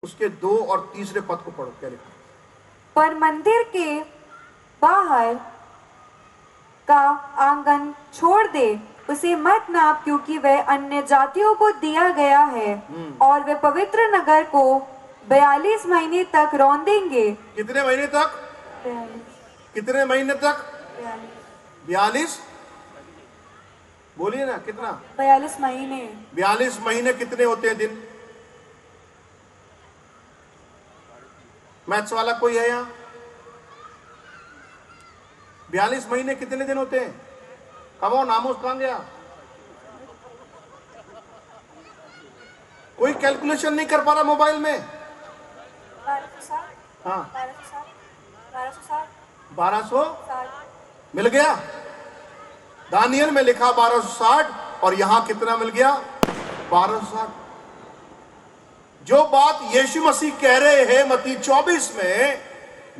उसके 2 और तीसरे पद को पढ़ो, क्या लिखा? पर मंदिर के बाहर का आंगन छोड़ दे, उसे मत नाप, क्योंकि वह अन्य जातियों को दिया गया है और वे पवित्र नगर को 42 महीने तक रौंदेंगे। कितने महीने तक? कितने महीने तक? 42। बोलिए ना, कितना? 42 महीने। 42 महीने कितने होते हैं दिन? मैथ्स वाला कोई है यहाँ? 42 महीने कितने दिन होते हैं? कमो नामोस कहां गया? कोई कैलकुलेशन नहीं कर पा रहा मोबाइल में? 1260। हाँ, 1260 मिल गया। दानियल में लिखा 1260 और यहां कितना मिल गया? 1260। जो बात यीशु मसीह कह रहे हैं मत्ती 24 में,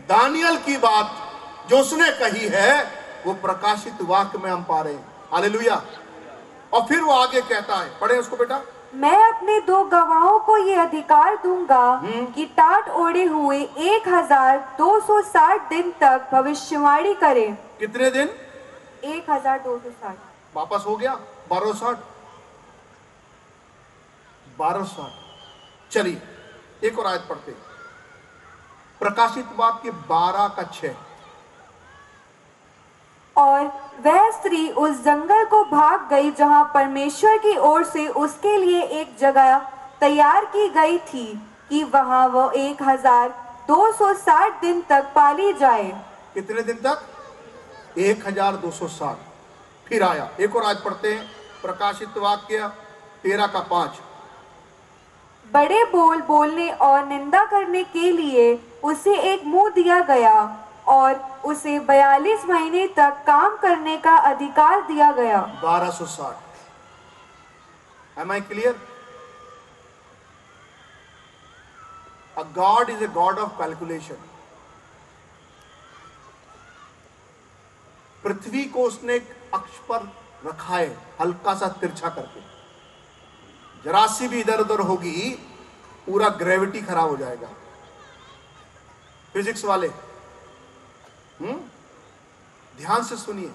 दानियल की बात जो उसने कही है, वो प्रकाशित वाक्य में हम पा रहे हैं। हालेलुया। और फिर वो आगे कहता है, पढ़े उसको बेटा। मैं अपने 2 गवाहों को ये अधिकार दूंगा कि टाट ओढ़े हुए 1260 दिन तक भविष्यवाणी करें। कितने दिन? 1260। वापस हो गया 1260। 1260। चलिए एक और आयत पढ़ते हैं। प्रकाशित वाक्य 12:6। और वह स्त्री उस जंगल को भाग गई जहां परमेश्वर की ओर से उसके लिए एक जगह तैयार की गई थी कि वहां वो 1260 दिन तक पाली जाए। कितने दिन तक? 1260। फिर आया एक और आयत पढ़ते हैं। प्रकाशित वाक्य 13:5। बड़े बोल बोलने और निंदा करने के लिए उसे एक मुंह दिया गया और उसे 42 महीने तक काम करने का अधिकार दिया गया। 1260। Am I clear? A God is a God of calculation. पृथ्वी को उसने एक अक्ष पर रखा है, हल्का सा तिरछा करके। जरा सी भी इधर उधर होगी, पूरा ग्रेविटी खराब हो जाएगा। फिजिक्स वाले ध्यान से सुनिए।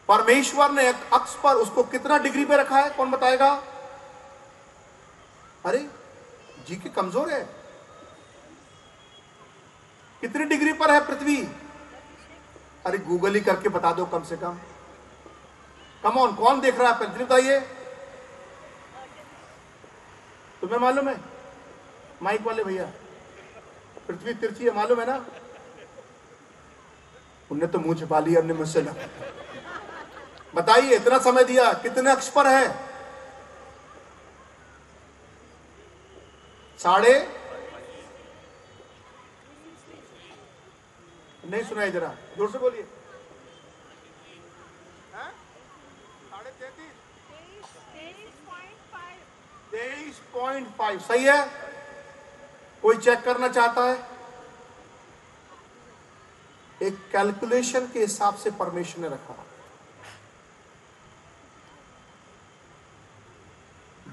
परमेश्वर ने एक अक्ष पर उसको कितना डिग्री पे रखा है, कौन बताएगा? अरे जी के कमजोर है। कितनी डिग्री पर है पृथ्वी? अरे गूगल ही करके बता दो कम से कम। कम ऑन, कौन देख रहा है? पृथ्वी बताइए। तुम्हें मालूम है? माइक वाले भैया, पृथ्वी तिरछी है, मालूम है ना? उनने तो मुंह छिपा लिया, हमने मुझसे ना। बताइए, इतना समय दिया, कितने अक्ष पर है? 3.5। नहीं सुनाई, जरा जोर से बोलिए। 23.5 सही है। कोई चेक करना चाहता है? एक कैलकुलेशन के हिसाब से परमेश्वर ने रखा।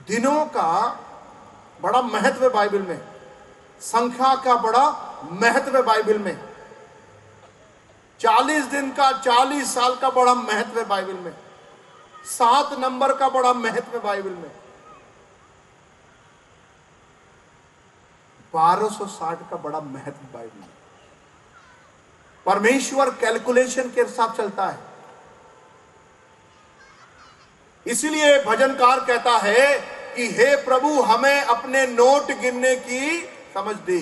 दिनों का बड़ा महत्व है बाइबल में, संख्या का बड़ा महत्व है बाइबल में। 40 दिन का, 40 साल का बड़ा महत्व है बाइबल में। 7 नंबर का बड़ा महत्व है बाइबल में। 1260 का बड़ा महत्व बाइबल में। परमेश्वर कैलकुलेशन के साथ चलता है। इसलिए भजनकार कहता है कि हे प्रभु, हमें अपने नोट गिनने की समझ दे।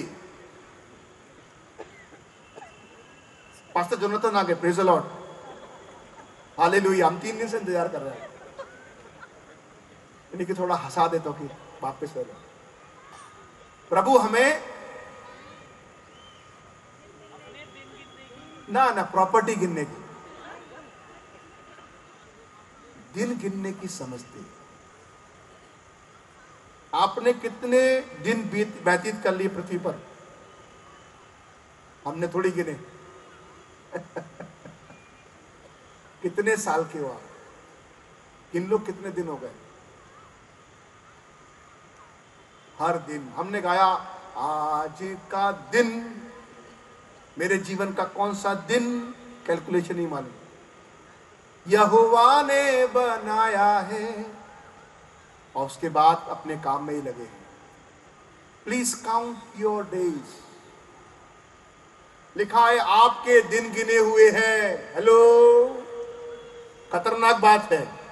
पास्टर जोनाथन आ गए, प्रेज द लॉर्ड, हालेलुया। हम 3 दिन से इंतजार कर रहे हैं, यानी कि थोड़ा हंसा दे तो कि वापस हो जाए। प्रभु हमें ना प्रॉपर्टी गिनने की, दिन गिनने की समझ दे। आपने कितने दिन व्यतीत कर लिए पृथ्वी पर? हमने थोड़ी गिने। कितने साल के हो आप? गिन लो कितने दिन हो गए। हर दिन हमने गाया आज का दिन, मेरे जीवन का कौन सा दिन, कैलकुलेशन ही मालूम, यहोवा ने बनाया है, और उसके बाद अपने काम में ही लगे हैं। Please count your days. लिखा है आपके दिन गिने हुए हैं। हेलो, खतरनाक बात है।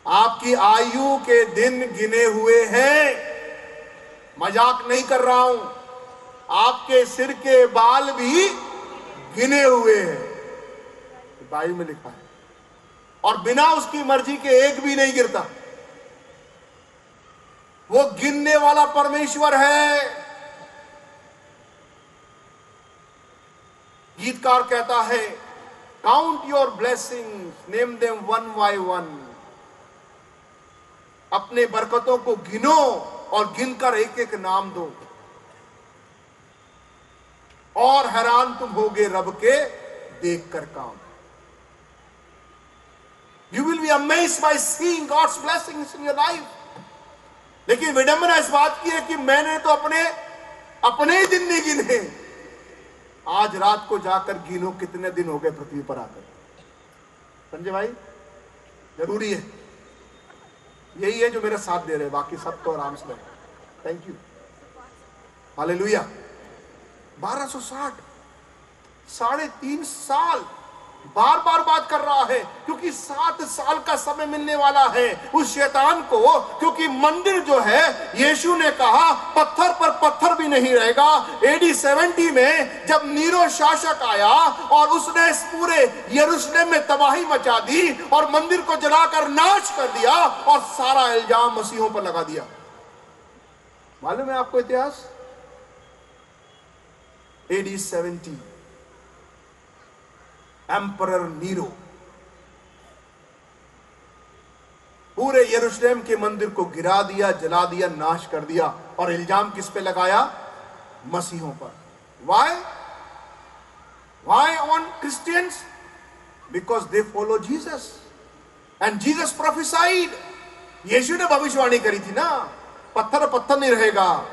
आपकी आयु के दिन गिने हुए हैं, मजाक नहीं कर रहा हूं। आपके सिर के बाल भी गिने हुए हैं, बाइबल में लिखा है, और बिना उसकी मर्जी के एक भी नहीं गिरता। वो गिनने वाला परमेश्वर है। गीतकार कहता है, count your blessings, name them one by one. अपने बरकतों को गिनो और गिनकर एक एक नाम दो, और हैरान तुम होगे रब के देखकर काम। You will be amazed by seeing God's blessings in your life. लेकिन विडंबना इस बात की है कि मैंने तो अपने ही दिन नहीं गिने। आज रात को जाकर गिनो कितने दिन हो गए पृथ्वी पर आकर। संजय भाई, जरूरी है। यही है जो मेरा साथ दे रहे, बाकी सब तो आराम से। Thank you, hallelujah. 1260, 3.5 साल बार बार बात कर रहा है, क्योंकि 7 साल का समय मिलने वाला है उस शैतान को। क्योंकि मंदिर जो है, यीशु ने कहा पत्थर पर पत्थर भी नहीं रहेगा। AD 70 में जब नीरो शासक आया और उसने इस पूरे यरूशलेम में तबाही मचा दी और मंदिर को जलाकर नाश कर दिया और सारा इल्जाम मसीहों पर लगा दिया। मालूम है आपको इतिहास? AD 70, एम्परर नीरो पूरे यरूशलेम के मंदिर को गिरा दिया, जला दिया, नाश कर दिया, और इल्जाम किस पे लगाया? मसीहों पर। Why on Christians? Because they follow Jesus and Jesus prophesied. यीशु ने भविष्यवाणी करी थी ना, पत्थर पत्थर नहीं रहेगा।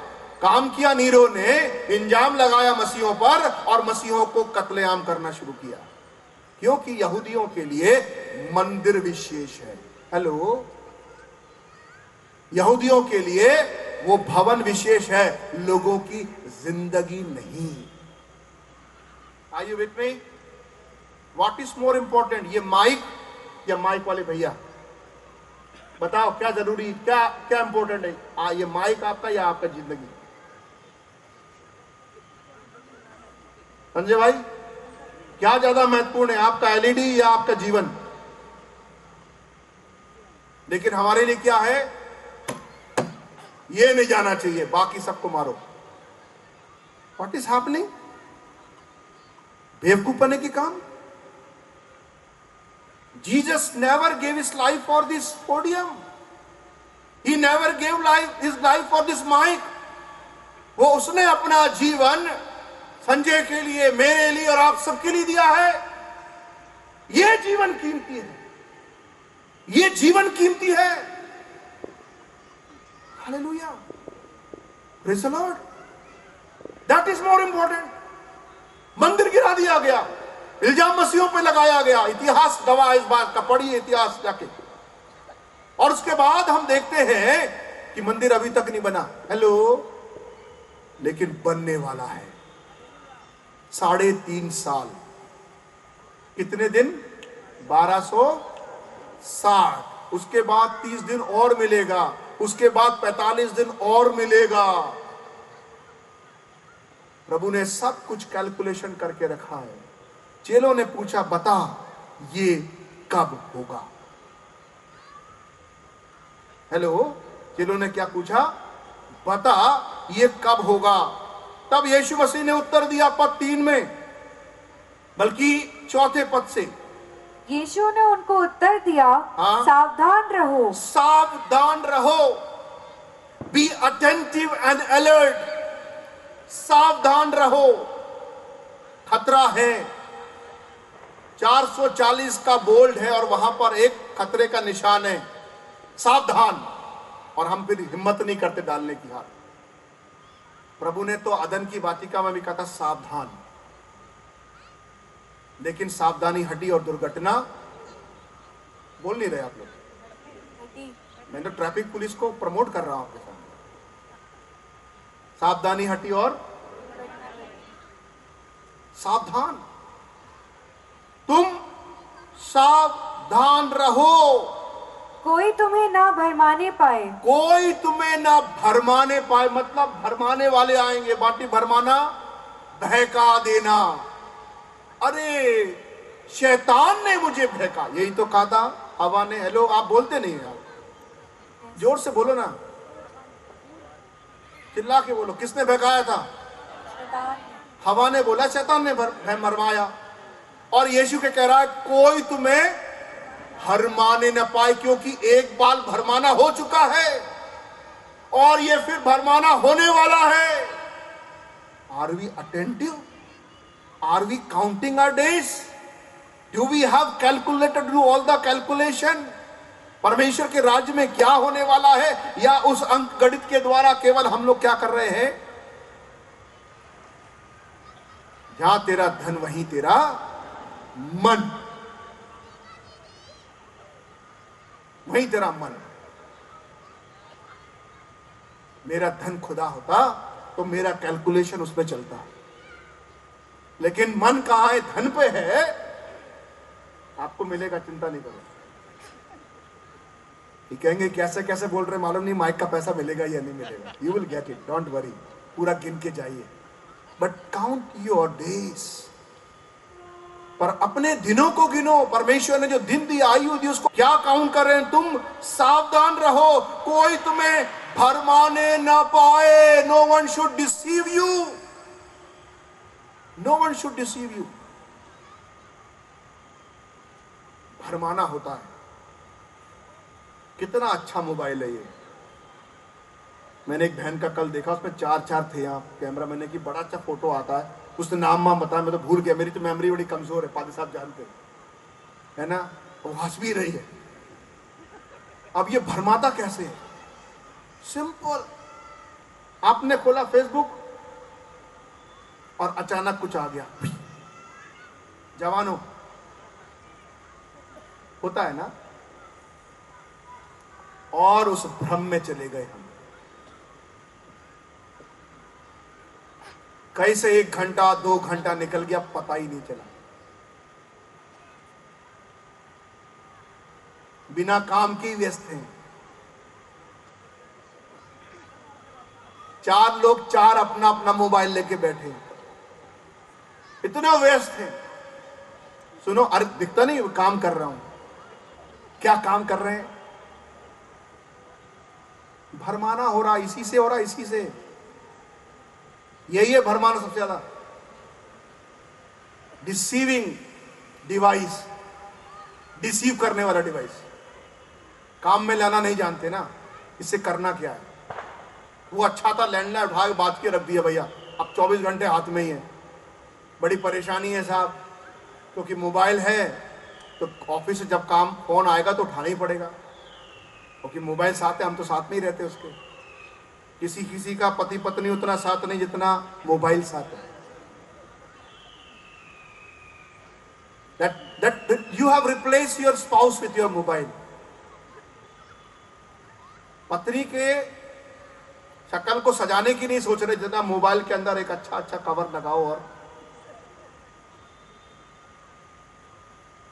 काम किया नीरो ने, इल्जाम लगाया मसीहों पर और मसीहों को कत्लेआम करना शुरू किया, क्योंकि यहूदियों के लिए मंदिर विशेष है। हेलो, यहूदियों के लिए वो भवन विशेष है, लोगों की जिंदगी नहीं। Are you with me? What is more important, ये माइक या माइक वाले भैया बताओ, क्या जरूरी, क्या इंपॉर्टेंट है? ये माइक आपका या आपका जिंदगी? संजय भाई, क्या ज्यादा महत्वपूर्ण है, आपका LED या आपका जीवन? लेकिन हमारे लिए क्या है? ये नहीं जाना चाहिए, बाकी सबको मारो। What is happening? बेवकूफ बनने की काम। Jesus never gave his life for this podium, he never gave his life for this mike. वो उसने अपना जीवन संजय के लिए, मेरे लिए और आप सबके लिए दिया है। यह जीवन कीमती है, ये जीवन कीमती है। Hallelujah, praise the Lord. That is more important. मंदिर गिरा दिया गया, इल्जाम मसीहों पे लगाया गया। इतिहास गवाह इस बात का, पढ़िए इतिहास जाके। और उसके बाद हम देखते हैं कि मंदिर अभी तक नहीं बना। हेलो, लेकिन बनने वाला है। 3.5 साल, कितने दिन? 1260। उसके बाद 30 दिन और मिलेगा, उसके बाद 45 दिन और मिलेगा। प्रभु ने सब कुछ कैलकुलेशन करके रखा है। चेलों ने पूछा, बता ये कब होगा? हेलो, चेलों ने क्या पूछा? बता ये कब होगा? तब यीशु मसीह ने उत्तर दिया पद 3 में, बल्कि 4थे पद से। यीशु ने उनको उत्तर दिया, सावधान रहो। सावधान रहो, बी अटेंटिव एंड अलर्ट। सावधान रहो, खतरा है। 440 का बोल्ड है और वहां पर एक खतरे का निशान है, सावधान। और हम फिर हिम्मत नहीं करते डालने की हाथ। प्रभु ने तो अदन की वाटिका में भी कहा था सावधान, लेकिन सावधानी हटी और दुर्घटना। बोल नहीं रहे आप लोग? मैं तो ट्रैफिक पुलिस को प्रमोट कर रहा हूं आपके सामने। सावधानी हटी और सावधान, तुम सावधान रहो, कोई तुम्हें ना भरमाने पाए। कोई तुम्हें ना भरमाने पाए, मतलब भरमाने वाले आएंगे। बाटी भरमाना, बहका देना। अरे शैतान ने मुझे बहका, यही तो कहा था हवा ने। हेलो, आप बोलते नहीं यार, जोर से बोलो ना, चिल्ला के बोलो। किसने बहकाया था? हवा ने बोला, शैतान ने भरमाया। और यीशु के कह रहा है कोई तुम्हें भरमाने न पाए, क्योंकि एक बार भरमाना हो चुका है और ये फिर भरमाना होने वाला है। Are we attentive? Are we counting our days? Do we have calculated, do all the calculation? परमेश्वर के राज्य में क्या होने वाला है, या उस अंक गणित के द्वारा केवल हम लोग क्या कर रहे हैं? जहां तेरा धन वहीं तेरा मन, वहीं तेरा मन। मेरा धन खुदा होता तो मेरा कैलकुलेशन उसमें चलता, लेकिन मन कहां है? धन पे है। आपको मिलेगा, चिंता नहीं करो। ये कहेंगे कैसे कैसे बोल रहे मालूम नहीं, माइक का पैसा मिलेगा या नहीं मिलेगा। You will get it, don't worry. पूरा गिन के जाइए, बट काउंट योर डेज। पर अपने दिनों को गिनो। परमेश्वर ने जो दिन दी, आयु दी, उसको क्या काउंट कर रहे हैं? तुम सावधान रहो, कोई तुम्हें भरमाने ना पाए। No one should deceive you, no one should deceive you. भरमाना होता है। कितना अच्छा मोबाइल है ये। मैंने एक बहन का कल देखा, उसमें चार थे। यहाँ कैमरा मैंने की, बड़ा अच्छा फोटो आता है। उसने नाम वाम बताया, मैं तो भूल गया। मेरी तो मेमोरी बड़ी कमजोर है, पादी साहब जानते है ना। वो हंस भी रही है। अब ये भरमाता कैसे है? सिंपल, आपने खोला फेसबुक और अचानक कुछ आ गया। जवानों, होता है ना, और उस भ्रम में चले गए हम। कैसे 1 घंटा 2 घंटा निकल गया पता ही नहीं चला। बिना काम के व्यस्त हैं। 4 लोग 4 अपना अपना मोबाइल लेके बैठे हैं, इतना व्यस्त हैं। सुनो, अरे दिखता नहीं काम कर रहा हूं? क्या काम कर रहे हैं? भरमाना हो रहा, इसी से हो रहा, इसी से। यही है भरमाना सबसे ज्यादा। डिसीविंग डिवाइस, डिसीव करने वाला डिवाइस। काम में लाना नहीं जानते ना, इससे करना क्या है? वो अच्छा था, लैंडलाइन उठा के बात के रख दिया भैया, अब 24 घंटे हाथ में ही है। बड़ी परेशानी है साहब, क्योंकि मोबाइल है तो ऑफिस से जब काम फोन आएगा तो उठाना ही पड़ेगा, क्योंकि मोबाइल साथ है, हम तो साथ में ही रहते उसके। किसी किसी का पति पत्नी उतना साथ नहीं जितना मोबाइल साथ है। that you have replaced your spouse with your mobile. पत्नी के शक्ल को सजाने की नहीं सोच रहे, जितना मोबाइल के अंदर एक अच्छा अच्छा कवर लगाओ। और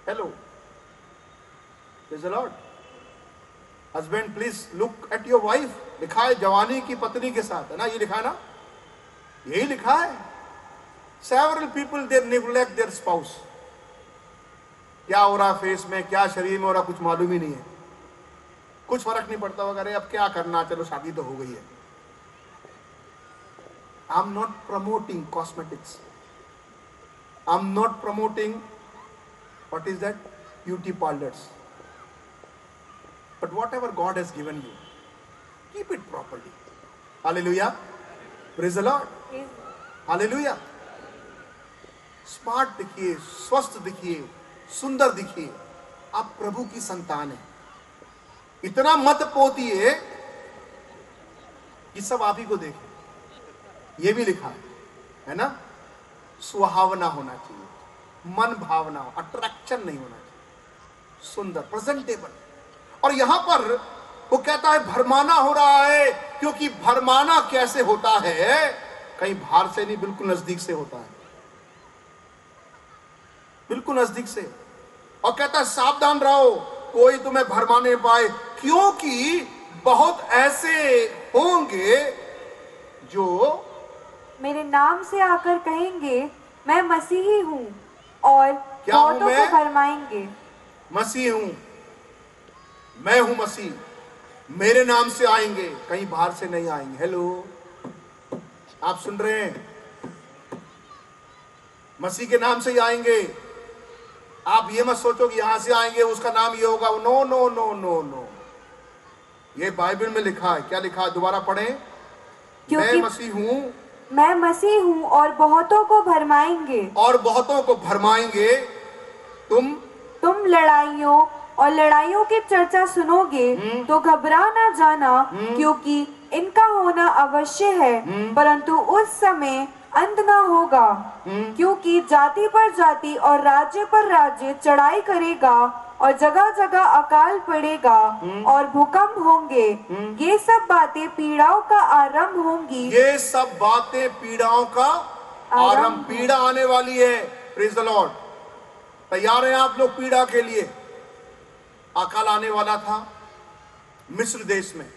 hello, praise the Lord. Husband please look at your wife. लिखा है जवानी की पत्नी के साथ, है ना? ये लिखा है ना, यही लिखा है। Several people they neglect their spouse. क्या हो रहा फेस में, क्या शरीर में हो रहा, कुछ मालूम ही नहीं है। कुछ फर्क नहीं पड़ता वगैरह, अब क्या करना, चलो शादी तो हो गई है। I am not promoting cosmetics, I am not promoting what is that, beauty parlours. But whatever God has given you, keep it properly. Hallelujah. Praise the Lord. Hallelujah. Smart दिखिए, स्वस्थ दिखिए, सुंदर दिखिए। आप प्रभु की संतान है। इतना मत पोतिए ये सब आप ही को देखे। ये भी लिखा है ना, सुहावना होना चाहिए, मन भावना, अट्रैक्शन नहीं होना चाहिए, सुंदर प्रेजेंटेबल। और यहां पर वो कहता है भरमाना हो रहा है, क्योंकि भरमाना कैसे होता है, कहीं बाहर से नहीं, बिल्कुल नजदीक से होता है, बिल्कुल नजदीक से। और कहता है सावधान रहो, कोई तुम्हें भरमाने पाए, क्योंकि बहुत ऐसे होंगे जो मेरे नाम से आकर कहेंगे मैं मसीही हूँ, और क्या हूं बहुतों मैं? को भरमाएंगे। मसीह हूं, मैं हूं मसीह, मेरे नाम से आएंगे, कहीं बाहर से नहीं आएंगे। हेलो, आप सुन रहे हैं? मसीह के नाम से ही आएंगे। आप ये मत सोचो कि यहां से आएंगे उसका नाम ये होगा। No no no no no, ये बाइबल में लिखा है। क्या लिखा है, दोबारा पढ़ें। मैं क्योंकि मसीह हूं मैं मसीह हूँ और बहुतों को भरमाएंगे। और बहुतों को भरमाएंगे। तुम लड़ाइयों और लड़ाइयों की चर्चा सुनोगे तो घबरा ना जाना, क्योंकि इनका होना अवश्य है, परंतु उस समय अंत ना होगा। क्योंकि जाति पर जाति और राज्य पर राज्य चढ़ाई करेगा, और जगह जगह अकाल पड़ेगा और भूकंप होंगे। ये सब बातें पीड़ाओं का आरंभ होंगी। ये सब बातें पीड़ाओं का आरंभ। पीड़ा आने वाली है। Praise the Lord. तैयार हैं आप लोग पीड़ा के लिए? अकाल आने वाला था मिस्र देश में।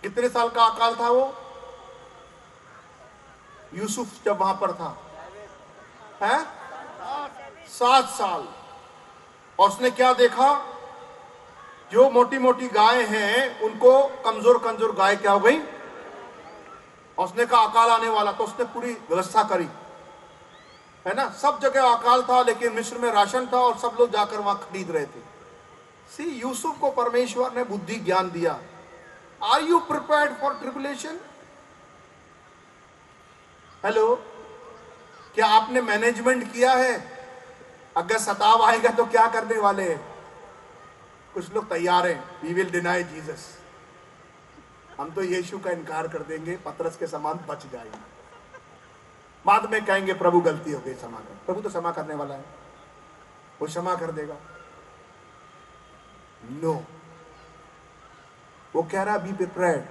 कितने साल का अकाल था वो? यूसुफ जब वहां पर था, है 7 साल। और उसने क्या देखा? जो मोटी मोटी गाय हैं उनको कमजोर कमजोर गाय क्या हो गई। और उसने कहा अकाल आने वाला, तो उसने पूरी व्यवस्था करी, है ना। सब जगह अकाल था, लेकिन मिस्र में राशन था और सब लोग जाकर वहां खरीद रहे थे। सी, यूसुफ को परमेश्वर ने बुद्धि ज्ञान दिया। Are you prepared for tribulation? Hello, क्या आपने मैनेजमेंट किया है? अगर सताव आएगा तो क्या करने वाले हैं? कुछ लोग तैयार हैं, वी विल डिनाई जीसस, हम तो यीशु का इनकार कर देंगे, पतरस के समान बच जाएंगे। बाद में कहेंगे प्रभु गलती हो गई, क्षमा कर। प्रभु तो क्षमा करने वाला है, वो क्षमा कर देगा। नो, वो कह रहा be prepared,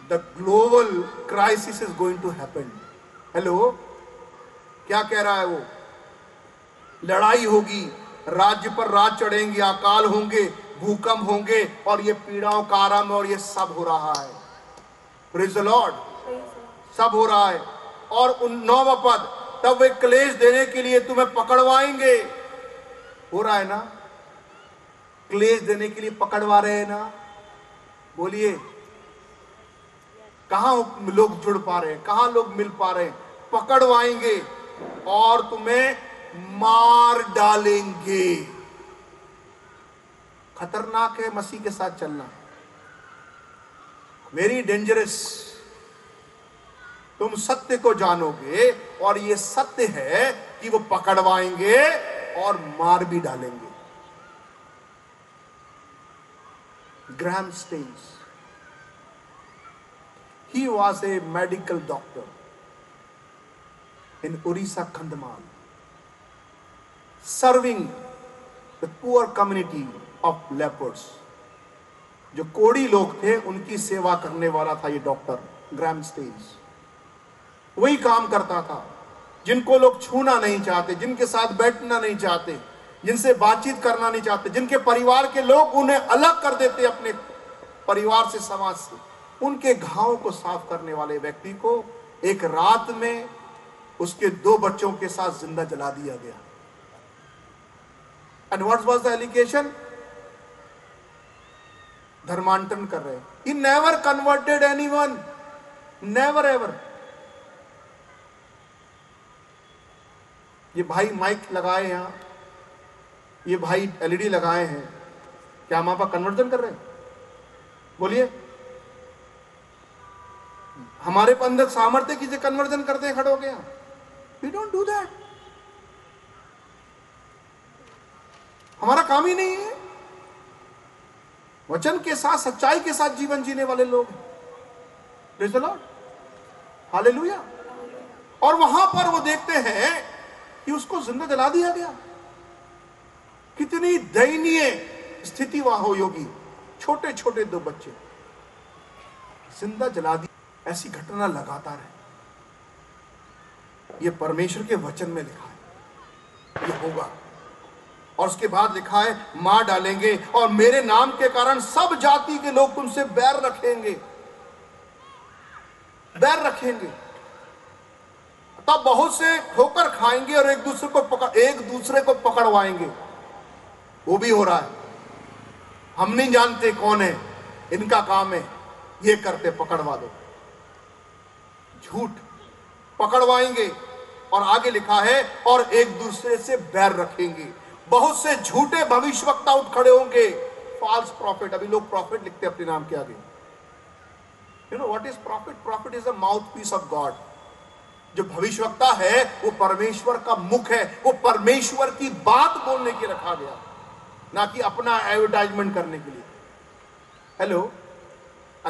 the global crisis is going to happen. Hello, क्या कह रहा है वो? लड़ाई होगी, राज्य पर राज चढ़ेंगे, अकाल होंगे, भूकंप होंगे, और ये पीड़ाओं का आरंभ, और ये सब हो रहा है। Praise the Lord. सब हो रहा है। और 9वां पद, तब वे क्लेश देने के लिए तुम्हें पकड़वाएंगे। हो रहा है ना, क्लेश देने के लिए पकड़वा रहे हैं ना। बोलिए, कहां लोग जुड़ पा रहे हैं, कहां लोग मिल पा रहे हैं? पकड़वाएंगे और तुम्हें मार डालेंगे। खतरनाक है मसीह के साथ चलना, वेरी डेंजरस। तुम सत्य को जानोगे, और ये सत्य है कि वो पकड़वाएंगे और मार भी डालेंगे। Graham Staines, he was a medical doctor in Orissa, Kandhamal, serving the poor community of lepers. जो कोड़ी लोग थे उनकी सेवा करने वाला था ये डॉक्टर ग्रैहम स्टेन्स। वही काम करता था, जिनको लोग छूना नहीं चाहते, जिनके साथ बैठना नहीं चाहते, जिनसे बातचीत करना नहीं चाहते, जिनके परिवार के लोग उन्हें अलग कर देते अपने परिवार से, समाज से, उनके घावों को साफ करने वाले व्यक्ति को एक रात में उसके 2 बच्चों के साथ जिंदा जला दिया गया। And what was the allegation? धर्मांतरण कर रहे। He never converted anyone, never ever. ये भाई माइक लगाए यहां, ये भाई एलईडी लगाए हैं, क्या हम वहां पर कन्वर्जन कर रहे हैं? बोलिए, हमारे अंदर सामर्थ्य किसे कन्वर्जन करते हैं खड़े हो गया? We don't do that. हमारा काम ही नहीं है। वचन के साथ, सच्चाई के साथ जीवन जीने वाले लोग हैं। Praise the Lord, hallelujah. और वहां पर वो देखते हैं कि उसको जिंदा जला दिया गया। कितनी दयनीय स्थिति वहां हो योगी। छोटे छोटे 2 बच्चे जिंदा जला दिए। ऐसी घटना लगातार है। ये परमेश्वर के वचन में लिखा है, ये होगा। और उसके बाद लिखा है, मार डालेंगे और मेरे नाम के कारण सब जाति के लोग तुमसे बैर रखेंगे, बैर रखेंगे। तब बहुत से ठोकर खाएंगे और एक दूसरे को पकड़वाएंगे। वो भी हो रहा है। हम नहीं जानते कौन है, इनका काम है ये करते, पकड़वा दो। झूठ पकड़वाएंगे। और आगे लिखा है, और एक दूसरे से बैर रखेंगे। बहुत से झूठे भविष्यवक्ता उठ खड़े होंगे, फॉल्स प्रॉफिट। अभी लोग प्रॉफिट लिखते हैं अपने नाम के आगे। You know what is prophet? Prophet is a mouthpiece of God. जो भविष्यवक्ता है वो परमेश्वर का मुख है। वो परमेश्वर की बात बोलने के रखा गया, ना कि अपना एडवर्टाइजमेंट करने के लिए। हेलो,